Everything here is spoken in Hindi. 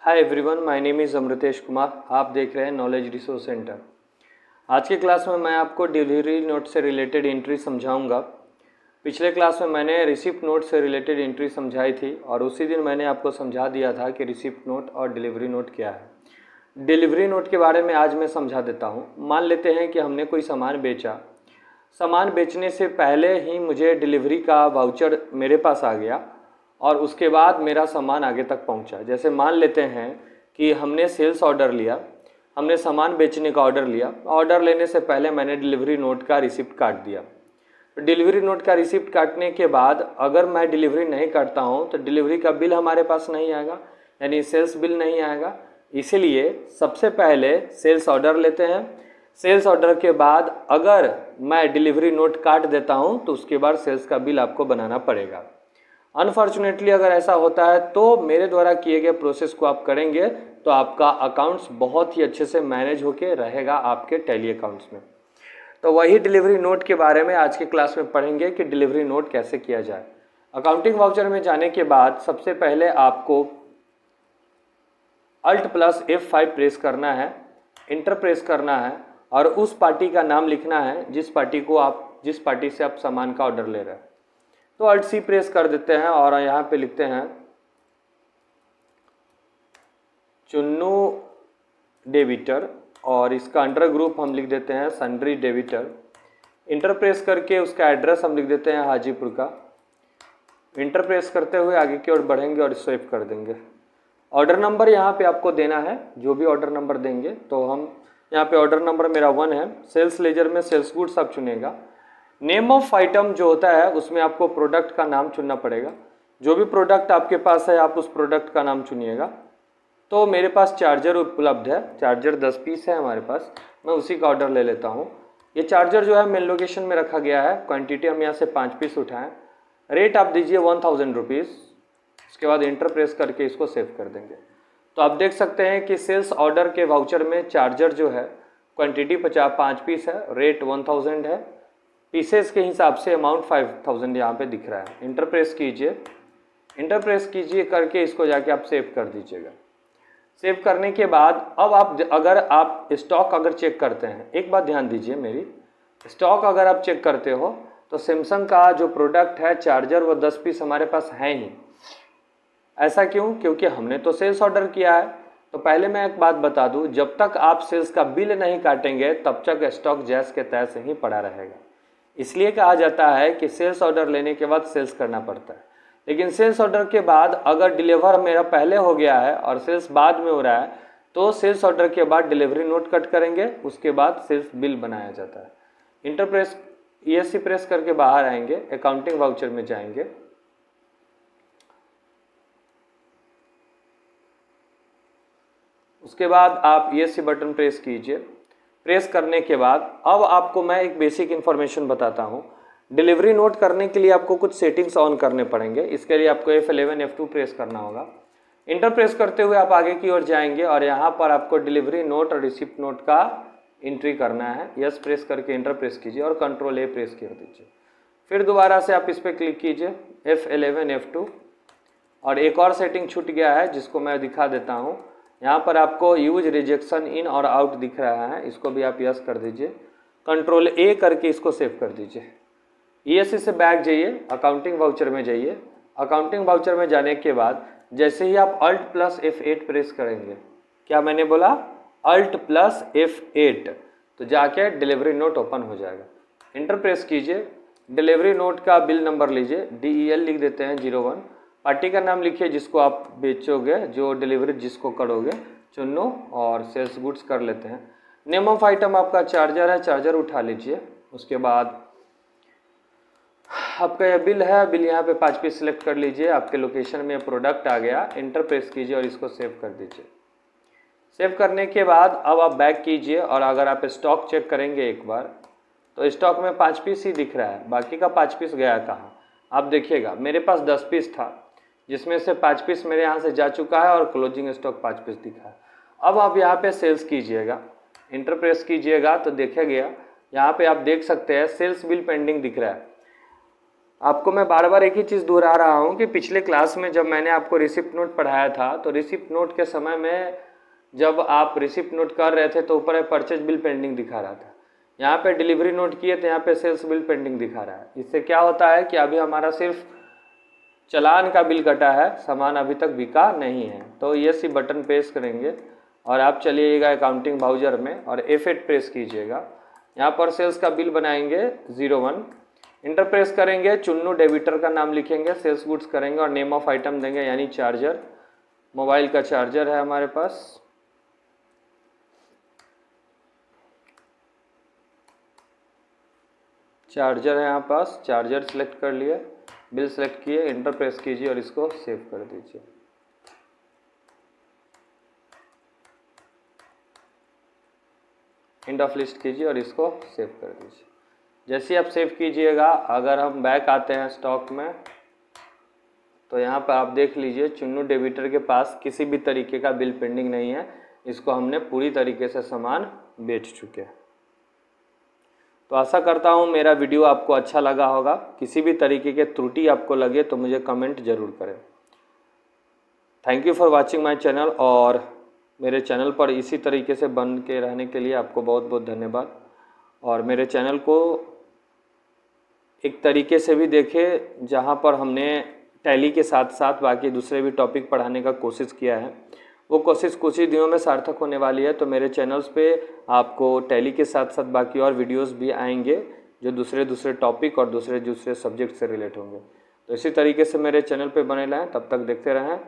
Hi everyone, my name is Amritesh Kumar. आप देख रहे हैं नॉलेज रिसोर्स सेंटर। आज की क्लास में मैं आपको डिलीवरी नोट से रिलेटेड एंट्री समझाऊंगा। पिछले क्लास में मैंने रिसिप्ट नोट से रिलेटेड एंट्री समझाई थी और उसी दिन मैंने आपको समझा दिया था कि रिसिप्ट नोट और डिलीवरी नोट क्या है। डिलीवरी नोट के बारे में आज मैं समझा देता हूँ। मान लेते हैं कि हमने कोई सामान बेचा। सामान बेचने से पहले ही मुझे डिलीवरी का वाउचर मेरे पास आ गया और उसके बाद मेरा सामान आगे तक पहुंचा। जैसे मान लेते हैं कि हमने सेल्स ऑर्डर लिया, हमने सामान बेचने का ऑर्डर लिया। ऑर्डर लेने से पहले मैंने डिलीवरी नोट का रिसिप्ट काट दिया। डिलीवरी नोट का रिसिप्ट काटने के बाद अगर मैं डिलीवरी नहीं करता हूँ तो डिलीवरी का बिल हमारे पास नहीं आएगा, यानी सेल्स बिल नहीं आएगा। इसीलिए सबसे पहले सेल्स ऑर्डर लेते हैं। सेल्स ऑर्डर के बाद अगर मैं डिलीवरी नोट काट देता हूँ तो उसके बाद सेल्स का बिल आपको बनाना पड़ेगा। अनफॉर्चुनेटली अगर ऐसा होता है तो मेरे द्वारा किए गए प्रोसेस को आप करेंगे तो आपका अकाउंट्स बहुत ही अच्छे से मैनेज होके रहेगा आपके टैली अकाउंट्स में। तो वही डिलीवरी नोट के बारे में आज के क्लास में पढ़ेंगे कि डिलीवरी नोट कैसे किया जाए। अकाउंटिंग वाउचर में जाने के बाद सबसे पहले आपको Alt+F5 प्रेस करना है, इंटर प्रेस करना है और उस पार्टी का नाम लिखना है जिस पार्टी से आप सामान का ऑर्डर ले रहे हैं। तो Alt+C प्रेस कर देते हैं और यहाँ पे लिखते हैं चुन्नू डेबिटर और इसका अंडर ग्रुप हम लिख देते हैं सन्ड्री डेबिटर। इंटर प्रेस करके उसका एड्रेस हम लिख देते हैं हाजीपुर का। इंटर प्रेस करते हुए आगे की ओर बढ़ेंगे और सेव कर देंगे। ऑर्डर नंबर यहाँ पे आपको देना है, जो भी ऑर्डर नंबर देंगे। तो हम यहाँ पे ऑर्डर नंबर मेरा 1 है। सेल्स लेजर में सेल्स गुड्स आप चुनेगा। नेम ऑफ आइटम जो होता है उसमें आपको प्रोडक्ट का नाम चुनना पड़ेगा। जो भी प्रोडक्ट आपके पास है आप उस प्रोडक्ट का नाम चुनिएगा। तो मेरे पास चार्जर उपलब्ध है, चार्जर 10 पीस है हमारे पास, मैं उसी का ऑर्डर ले लेता हूँ। ये चार्जर जो है मेन लोकेशन में रखा गया है। क्वांटिटी हम यहाँ से 5 पीस उठाएं। रेट आप दीजिए 1000 रुपीज़। उसके बाद इंटर प्रेस करके इसको सेव कर देंगे। तो आप देख सकते हैं कि सेल्स ऑर्डर के वाउचर में चार्जर जो है क्वान्टिटी 5 पीस है, रेट 1000 है। पीसेस के हिसाब से अमाउंट 5000 यहाँ पे दिख रहा है। इंटर प्रेस कीजिए करके इसको जाके आप सेव कर दीजिएगा। सेव करने के बाद अब अगर आप स्टॉक चेक करते हैं, एक बात ध्यान दीजिए मेरी, स्टॉक अगर आप चेक करते हो तो सैमसंग का जो प्रोडक्ट है चार्जर वो 10 पीस हमारे पास है ही। ऐसा क्यों? क्योंकि हमने तो सेल्स ऑर्डर किया है। तो पहले मैं एक बात बता दूं, जब तक आप सेल्स का बिल नहीं काटेंगे तब तक स्टॉक जैस के तैसे ही पड़ा रहेगा। इसलिए कहा जाता है कि सेल्स ऑर्डर लेने के बाद सेल्स करना पड़ता है। लेकिन सेल्स ऑर्डर के बाद अगर डिलीवर मेरा पहले हो गया है और सेल्स बाद में हो रहा है तो सेल्स ऑर्डर के बाद डिलीवरी नोट कट करेंगे, उसके बाद सेल्स बिल बनाया जाता है। इंटर प्रेस ESC प्रेस करके बाहर आएंगे, अकाउंटिंग वाउचर में जाएंगे। उसके बाद आप ESC बटन प्रेस कीजिए। प्रेस करने के बाद अब आपको मैं एक बेसिक इन्फॉर्मेशन बताता हूँ। डिलीवरी नोट करने के लिए आपको कुछ सेटिंग्स ऑन करने पड़ेंगे। इसके लिए आपको F11 F2 प्रेस करना होगा। इंटर प्रेस करते हुए आप आगे की ओर जाएंगे और यहाँ पर आपको डिलीवरी नोट और रिसिप्ट नोट का एंट्री करना है। यस प्रेस करके इंटर प्रेस कीजिए और Ctrl A प्रेस कर दीजिए। फिर दोबारा से आप इस पर क्लिक कीजिए F11 F2 और एक और सेटिंग छूट गया है जिसको मैं दिखा देता हूँ। यहाँ पर आपको यूज रिजेक्शन इन और आउट दिख रहा है, इसको भी आप यस कर दीजिए। Ctrl A करके इसको सेव कर दीजिए। ESC से बैक जाइए, अकाउंटिंग वाउचर में जाइए। अकाउंटिंग वाउचर में जाने के बाद जैसे ही आप Alt+F8 प्रेस करेंगे, क्या मैंने बोला? Alt+F8, तो जाके डिलीवरी नोट ओपन हो जाएगा। इंटर प्रेस कीजिए, डिलीवरी नोट का बिल नंबर लीजिए, DEL लिख देते हैं 01। पार्टी का नाम लिखिए जिसको आप बेचोगे, जो डिलीवरी जिसको करोगे, चुनो और सेल्स गुड्स कर लेते हैं। नेम ऑफ आइटम आपका चार्जर है, चार्जर उठा लीजिए। उसके बाद आपका यह बिल है, बिल यहाँ पे 5 पीस सिलेक्ट कर लीजिए। आपके लोकेशन में प्रोडक्ट आ गया। इंटर प्रेस कीजिए और इसको सेव कर दीजिए। सेव करने के बाद अब आप बैक कीजिए और अगर आप स्टॉक चेक करेंगे एक बार तो स्टॉक में 5 पीस ही दिख रहा है, बाकी का 5 पीस गया कहाँ? आप देखिएगा मेरे पास 10 पीस था जिसमें से 5 पीस मेरे यहाँ से जा चुका है और क्लोजिंग स्टॉक 5 पीस दिखा है। अब आप यहाँ पे सेल्स कीजिएगा, इंटर प्रेस कीजिएगा तो देखिएगा यहाँ पे आप देख सकते हैं सेल्स बिल पेंडिंग दिख रहा है। आपको मैं बार बार एक ही चीज़ दोहरा रहा हूँ कि पिछले क्लास में जब मैंने आपको रिसिप्ट नोट पढ़ाया था तो रिसिप्ट नोट के समय में जब आप रिसिप्ट नोट कर रहे थे तो ऊपर परचेज बिल पेंडिंग दिखा रहा था, यहाँ पे डिलीवरी नोट किए तो यहाँ पे सेल्स बिल पेंडिंग दिखा रहा है। इससे क्या होता है कि अभी हमारा सिर्फ चालान का बिल कटा है, सामान अभी तक बिका नहीं है। तो ये सी बटन प्रेस करेंगे और आप चलिएगा अकाउंटिंग ब्राउज़र में और F8 प्रेस कीजिएगा। यहाँ पर सेल्स का बिल बनाएंगे 01, इंटर प्रेस करेंगे, चुन्नू डेबिटर का नाम लिखेंगे, सेल्स गुड्स करेंगे और नेम ऑफ आइटम देंगे यानी चार्जर। मोबाइल का चार्जर है हमारे पास, चार्जर है यहाँ पास, चार्जर सेलेक्ट कर लिए, बिल सेलेक्ट किए, इंटर प्रेस कीजिए और इसको सेव कर दीजिए। एंड ऑफ लिस्ट कीजिए और इसको सेव कर दीजिए। जैसे ही आप सेव कीजिएगा, अगर हम बैक आते हैं स्टॉक में तो यहाँ पर आप देख लीजिए चुन्नू डेबिटर के पास किसी भी तरीके का बिल पेंडिंग नहीं है, इसको हमने पूरी तरीके से सामान बेच चुके हैं। तो आशा करता हूँ मेरा वीडियो आपको अच्छा लगा होगा। किसी भी तरीके के त्रुटि आपको लगे तो मुझे कमेंट जरूर करें। Thank you for watching my channel, और मेरे चैनल पर इसी तरीके से बन के रहने के लिए आपको बहुत बहुत धन्यवाद। और मेरे चैनल को एक तरीके से भी देखें जहाँ पर हमने टैली के साथ साथ बाकी दूसरे भी टॉपिक पढ़ाने का कोशिश किया है, वो कोशिश कुछ ही दिनों में सार्थक होने वाली है। तो मेरे चैनल्स पे आपको टैली के साथ साथ बाकी और वीडियोस भी आएंगे जो दूसरे टॉपिक और दूसरे सब्जेक्ट से रिलेट होंगे। तो इसी तरीके से मेरे चैनल पे बने रहें, तब तक देखते रहें।